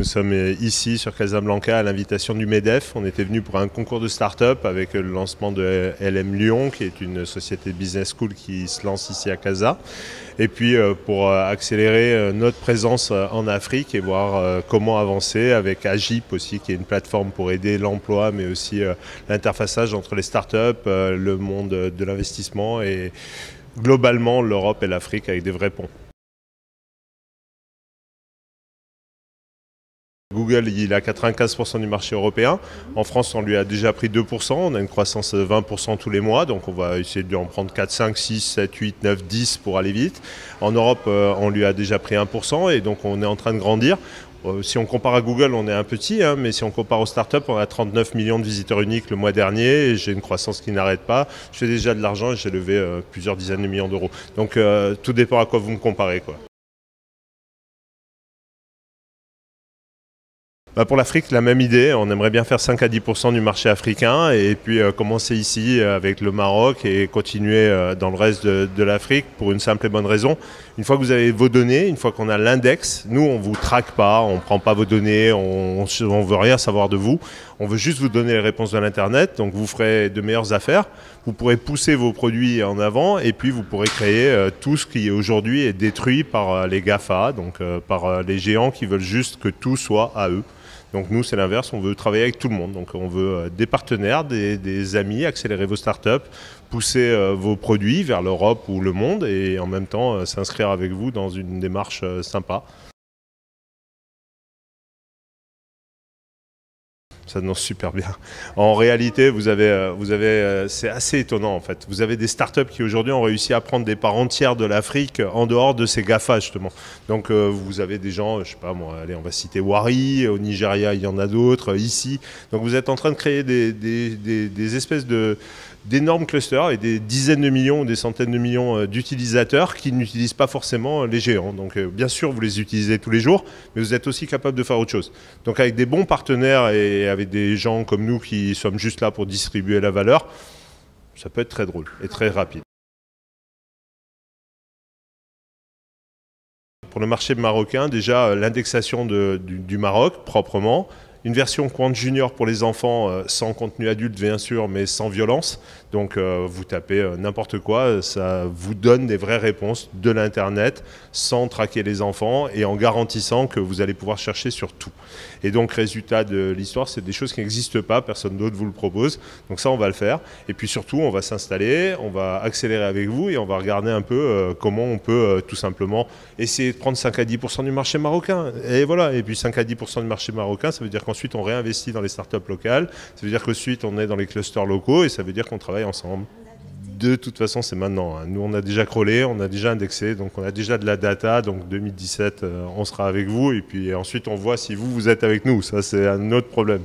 nous sommes ici sur Casablanca à l'invitation du MEDEF. On était venu pour un concours de start-up avec le lancement de LM Lyon, qui est une société business school qui se lance ici à Casa. Et puis pour accélérer notre présence en Afrique et voir comment avancer avec Agip aussi, qui est une plateforme pour aider l'emploi, mais aussi l'interfaçage entre les start-up, le monde de l'investissement et globalement l'Europe et l'Afrique avec des vrais ponts. Google, il a 95% du marché européen. En France, on lui a déjà pris 2%. On a une croissance de 20% tous les mois. Donc, on va essayer de lui en prendre 4, 5, 6, 7, 8, 9, 10 pour aller vite. En Europe, on lui a déjà pris 1%. Et donc, on est en train de grandir. Si on compare à Google, on est un petit, mais si on compare aux startups, on a 39 millions de visiteurs uniques le mois dernier. Et j'ai une croissance qui n'arrête pas. Je fais déjà de l'argent et j'ai levé plusieurs dizaines de millions d'euros. Donc, tout dépend à quoi vous me comparez, quoi. Pour l'Afrique, la même idée. On aimerait bien faire 5 à 10% du marché africain et puis commencer ici avec le Maroc et continuer dans le reste de l'Afrique pour une simple et bonne raison. Une fois que vous avez vos données, une fois qu'on a l'index, nous on ne vous traque pas, on ne prend pas vos données, on ne veut rien savoir de vous. On veut juste vous donner les réponses de l'Internet, donc vous ferez de meilleures affaires. Vous pourrez pousser vos produits en avant et puis vous pourrez créer tout ce qui aujourd'hui est détruit par les GAFA, donc par les géants qui veulent juste que tout soit à eux. Donc nous, c'est l'inverse, on veut travailler avec tout le monde. Donc on veut des partenaires, des amis, accélérer vos startups, pousser vos produits vers l'Europe ou le monde et en même temps s'inscrire avec vous dans une démarche sympa. Ça annonce super bien. En réalité, c'est assez étonnant en fait. Vous avez des startups qui aujourd'hui ont réussi à prendre des parts entières de l'Afrique en dehors de ces GAFA justement. Donc vous avez des gens, je sais pas moi, allez, on va citer Wari, au Nigeria il y en a d'autres, ici. Donc vous êtes en train de créer des espèces d'énormes clusters et des dizaines de millions ou des centaines de millions d'utilisateurs qui n'utilisent pas forcément les géants. Donc bien sûr, vous les utilisez tous les jours, mais vous êtes aussi capable de faire autre chose. Donc avec des bons partenaires et avec des gens comme nous qui sommes juste là pour distribuer la valeur, ça peut être très drôle et très rapide. Pour le marché marocain, déjà l'indexation du Maroc proprement, une version Quant Junior pour les enfants sans contenu adulte bien sûr, mais sans violence. Donc vous tapez n'importe quoi, ça vous donne des vraies réponses de l'Internet sans traquer les enfants et en garantissant que vous allez pouvoir chercher sur tout. Et donc résultat de l'histoire, c'est des choses qui n'existent pas, personne d'autre vous le propose. Donc ça, on va le faire. Et puis surtout, on va s'installer, on va accélérer avec vous et on va regarder un peu comment on peut tout simplement essayer de prendre 5 à 10% du marché marocain. Et voilà, et puis 5 à 10% du marché marocain, ça veut dire qu'ensuite on réinvestit dans les startups locales, ça veut dire qu'ensuite on est dans les clusters locaux et ça veut dire qu'on travaille ensemble. De toute façon, c'est maintenant. Nous, on a déjà crawlé, on a déjà indexé, donc on a déjà de la data. Donc 2017, on sera avec vous et puis ensuite on voit si vous êtes avec nous. Ça, c'est un autre problème.